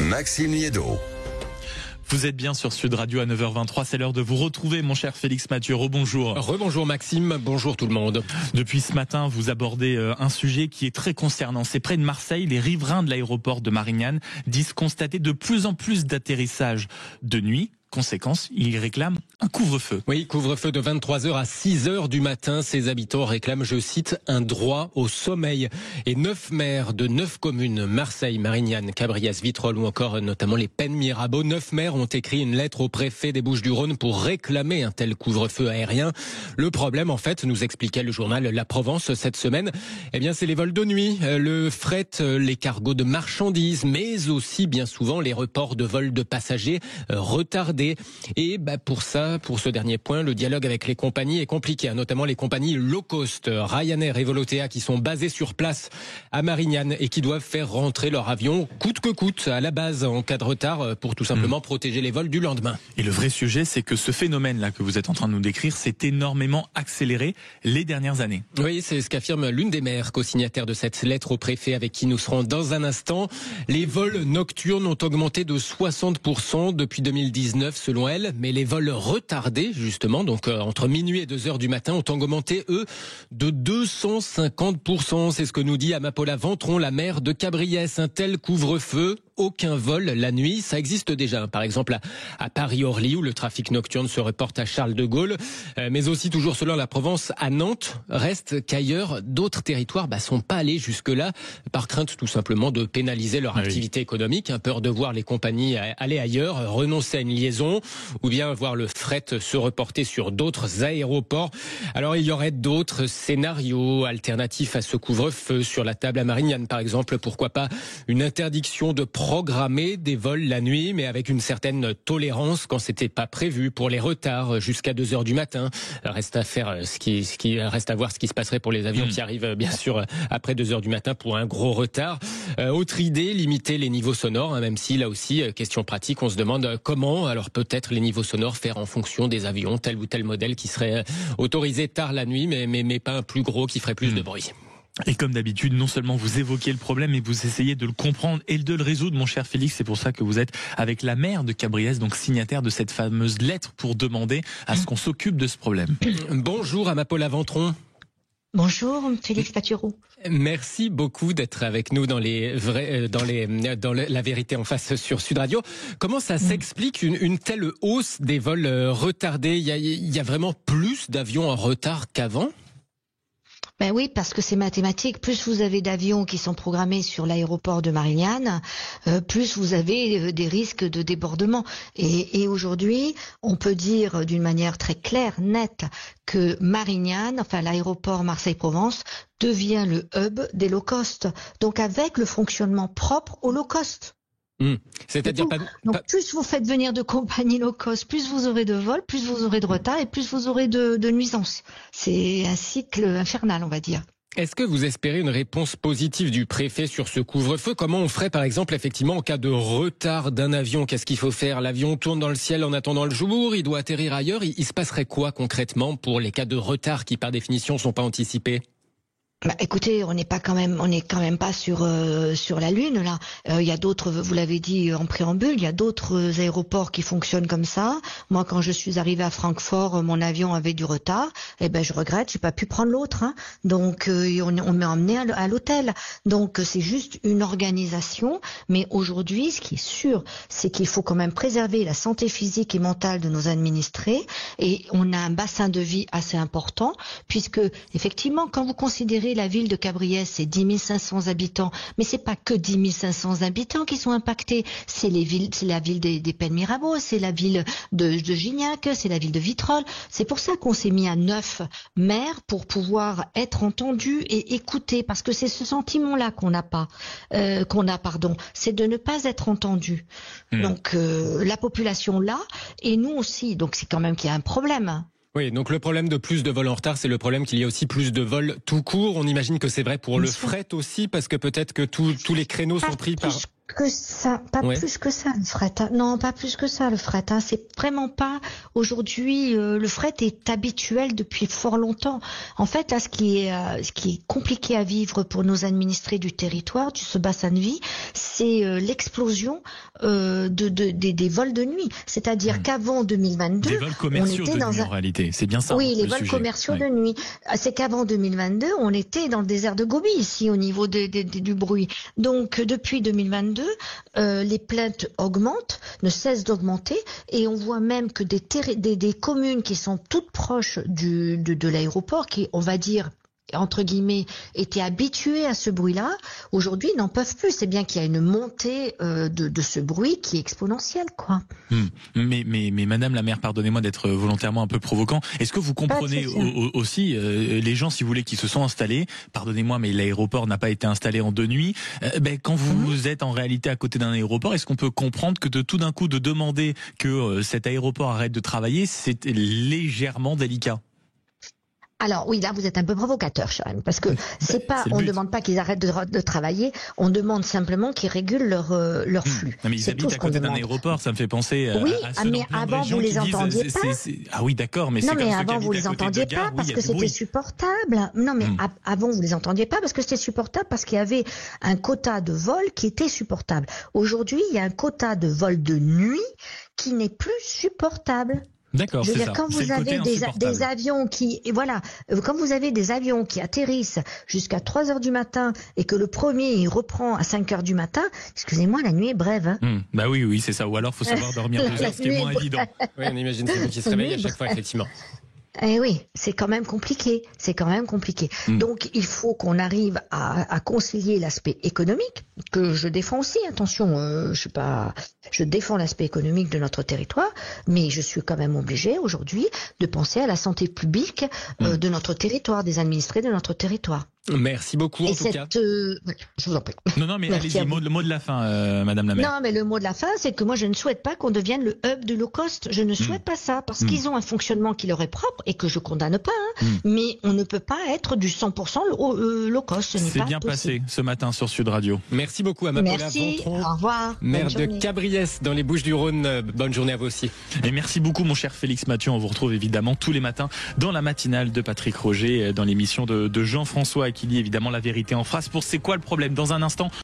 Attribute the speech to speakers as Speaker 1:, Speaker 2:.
Speaker 1: Maxime Liédot.
Speaker 2: Vous êtes bien sur Sud Radio à 9h23, c'est l'heure de vous retrouver mon cher Félix Mathieu, rebonjour.
Speaker 3: Rebonjour Maxime, bonjour tout le monde.
Speaker 2: Depuis ce matin, vous abordez un sujet qui est très concernant. C'est près de Marseille, les riverains de l'aéroport de Marignane disent constater de plus en plus d'atterrissages de nuit. Conséquence, ils réclament un couvre-feu.
Speaker 3: Oui, couvre-feu de 23h à 6h du matin. Ces habitants réclament, je cite, un droit au sommeil. Et 9 maires de 9 communes, Marseille, Marignane, Cabriès, Vitrolles ou encore notamment les Pennes Mirabeau, 9 maires ont écrit une lettre au préfet des Bouches-du-Rhône pour réclamer un tel couvre-feu aérien. Le problème, en fait, nous expliquait le journal La Provence cette semaine, eh bien, c'est les vols de nuit, le fret, les cargos de marchandises, mais aussi bien souvent les reports de vols de passagers retardés. Et pour ce dernier point, le dialogue avec les compagnies est compliqué, notamment les compagnies low cost, Ryanair et Volotea, qui sont basées sur place à Marignane et qui doivent faire rentrer leur avion coûte que coûte à la base en cas de retard pour tout simplement protéger les vols du lendemain.
Speaker 2: Et le vrai sujet, c'est que ce phénomène-là que vous êtes en train de nous décrire s'est énormément accéléré les dernières années.
Speaker 3: Oui, c'est ce qu'affirme l'une des maires co-signataires de cette lettre au préfet avec qui nous serons dans un instant. Les vols nocturnes ont augmenté de 60% depuis 2019 selon elle, mais les vols retardés, justement, donc entre minuit et 2h du matin, ont augmenté, eux, de 250%. C'est ce que nous dit Amapola Ventron, la maire de Cabriès. Un tel couvre-feu, aucun vol la nuit, ça existe déjà. Par exemple, à Paris-Orly, où le trafic nocturne se reporte à Charles de Gaulle, mais aussi toujours selon la Provence, à Nantes. Reste qu'ailleurs, d'autres territoires sont pas allés jusque-là, par crainte tout simplement de pénaliser leur activité économique, peur de voir les compagnies aller ailleurs, renoncer à une liaison, ou bien voir le fret se reporter sur d'autres aéroports. Alors il y aurait d'autres scénarios alternatifs à ce couvre-feu sur la table à Marignane, par exemple. Pourquoi pas une interdiction de programmer des vols la nuit, mais avec une certaine tolérance quand c'était pas prévu, pour les retards jusqu'à 2h du matin. Reste à voir ce qui se passerait pour les avions qui arrivent bien sûr après 2h du matin pour un gros retard. Autre idée, limiter les niveaux sonores, même si là aussi, question pratique, on se demande comment. Alors peut-être les niveaux sonores faire en fonction des avions, tel ou tel modèle qui serait autorisé tard la nuit, mais pas un plus gros qui ferait plus de bruit.
Speaker 2: Et comme d'habitude, non seulement vous évoquez le problème, mais vous essayez de le comprendre et de le résoudre, mon cher Félix. C'est pour ça que vous êtes avec la maire de Cabriès, donc signataire de cette fameuse lettre pour demander à ce qu'on s'occupe de ce problème.
Speaker 3: Bonjour Amapola Ventron.
Speaker 4: Bonjour, Félix Mathieu.
Speaker 3: Merci beaucoup d'être avec nous dans la vérité en face sur Sud Radio. Comment ça s'explique une telle hausse des vols retardés? Il y a vraiment plus d'avions en retard qu'avant?
Speaker 4: Ben oui, parce que c'est mathématique. Plus vous avez d'avions qui sont programmés sur l'aéroport de Marignane, plus vous avez des risques de débordement. Et aujourd'hui, on peut dire d'une manière très claire, nette, que Marignane, enfin l'aéroport Marseille-Provence, devient le hub des low cost. Donc avec le fonctionnement propre aux low cost.
Speaker 3: C'est-à-dire
Speaker 4: Donc plus vous faites venir de compagnies low cost, plus vous aurez de vols, plus vous aurez de retard et plus vous aurez de nuisances. C'est un cycle infernal, on va dire.
Speaker 3: Est-ce que vous espérez une réponse positive du préfet sur ce couvre-feu? Comment on ferait par exemple effectivement en cas de retard d'un avion? Qu'est-ce qu'il faut faire? L'avion tourne dans le ciel en attendant le jour, il doit atterrir ailleurs. Il se passerait quoi concrètement pour les cas de retard qui par définition sont pas anticipés?
Speaker 4: Écoutez, on n'est quand même pas sur la Lune là. Il y a d'autres, vous l'avez dit en préambule, il y a d'autres aéroports qui fonctionnent comme ça. Moi, quand je suis arrivée à Francfort, mon avion avait du retard. Je regrette, j'ai pas pu prendre l'autre. Donc, on m'a emmené à l'hôtel. Donc, c'est juste une organisation. Mais aujourd'hui, ce qui est sûr, c'est qu'il faut quand même préserver la santé physique et mentale de nos administrés. Et on a un bassin de vie assez important, puisque effectivement, quand vous considérez la ville de Cabriès, c'est 10 500 habitants, mais c'est pas que 10 500 habitants qui sont impactés. C'est la ville des Pennes Mirabeau, c'est la ville de Gignac, c'est la ville de Vitrolles. C'est pour ça qu'on s'est mis à 9 maires pour pouvoir être entendus et écoutés, parce que c'est ce sentiment-là qu'on a, c'est de ne pas être entendu. Donc la population là, et nous aussi. Donc c'est quand même qu'il y a un problème.
Speaker 3: Oui, donc le problème de plus de vols en retard, c'est le problème qu'il y a aussi plus de vols tout court. On imagine que c'est vrai pour le fret aussi, parce que peut-être que tous les créneaux sont pris par...
Speaker 4: Que ça, pas plus que ça, le fret. Non, pas plus que ça, le fret. C'est vraiment pas aujourd'hui. Le fret est habituel depuis fort longtemps. En fait, là, ce qui est compliqué à vivre pour nos administrés du territoire, de ce bassin de vie, c'est l'explosion des vols de nuit. C'est-à-dire qu'avant 2022,
Speaker 2: des vols commerciaux
Speaker 4: on était
Speaker 2: de nuit en réalité. C'est bien ça.
Speaker 4: Oui, les vols commerciaux de nuit. C'est qu'avant 2022, on était dans le désert de Gobi ici au niveau du bruit. Donc depuis 2022, les plaintes augmentent, ne cessent d'augmenter, et on voit même que des communes qui sont toutes proches de l'aéroport, qui, on va dire, entre guillemets, étaient habitués à ce bruit-là, aujourd'hui n'en peuvent plus. C'est bien qu'il y a une montée de ce bruit qui est exponentielle, quoi.
Speaker 2: Mais Madame la maire, pardonnez-moi d'être volontairement un peu provoquant. Est-ce que vous comprenez aussi les gens, si vous voulez, qui se sont installés, pardonnez-moi, mais l'aéroport n'a pas été installé en 2 nuits. Quand vous êtes en réalité à côté d'un aéroport, est-ce qu'on peut comprendre que tout d'un coup de demander que cet aéroport arrête de travailler, c'est légèrement délicat?
Speaker 4: Alors oui, là vous êtes un peu provocateur, Sharon, parce que on ne demande pas qu'ils arrêtent de travailler, on demande simplement qu'ils régulent leur flux.
Speaker 2: Non, mais ils habitent à côté d'un aéroport, ça me fait penser à
Speaker 4: mais avant vous les entendiez pas.
Speaker 2: Ah oui, d'accord, mais c'est comme ceux qui
Speaker 4: avant vous les entendiez pas parce que c'était supportable. Non, mais avant vous les entendiez pas parce que c'était supportable, parce qu'il y avait un quota de vol qui était supportable. Aujourd'hui, il y a un quota de vol de nuit qui n'est plus supportable.
Speaker 2: D'accord, c'est ça.
Speaker 4: Quand vous avez des avions quand vous avez des avions qui atterrissent jusqu'à 3 heures du matin et que le premier il reprend à 5 heures du matin, excusez-moi, la nuit est brève.
Speaker 2: Bah oui, c'est ça. Ou alors faut savoir dormir 2 heures, ce qui est moins évident.
Speaker 3: Oui, on imagine c'est vous qui se réveille à chaque fois, effectivement.
Speaker 4: Eh oui, c'est quand même compliqué. Donc, il faut qu'on arrive à concilier l'aspect économique, que je défends aussi. Attention, je défends l'aspect économique de notre territoire, mais je suis quand même obligée aujourd'hui de penser à la santé publique de notre territoire, des administrés de notre territoire.
Speaker 3: Merci beaucoup, en tout cas.
Speaker 4: Je vous en prie.
Speaker 2: Non, mais allez-y, le mot de la fin, Madame la maire.
Speaker 4: Non, mais le mot de la fin, c'est que moi, je ne souhaite pas qu'on devienne le hub de low cost. Je ne souhaite pas ça, parce qu'ils ont un fonctionnement qui leur est propre et que je condamne pas. Mais on ne peut pas être du 100% low cost.
Speaker 2: C'est bien passé ce matin sur Sud Radio.
Speaker 3: Merci beaucoup à Amapola
Speaker 4: Merci,
Speaker 3: Ventron,
Speaker 4: au revoir.
Speaker 3: maire de Cabriès dans les Bouches-du-Rhône. Bonne journée à vous aussi.
Speaker 2: Et merci beaucoup, mon cher Félix Mathieu. On vous retrouve évidemment tous les matins dans la matinale de Patrick Roger, dans l'émission de Jean-François qui lit évidemment la vérité en face pour C'est quoi le problème? Dans un instant.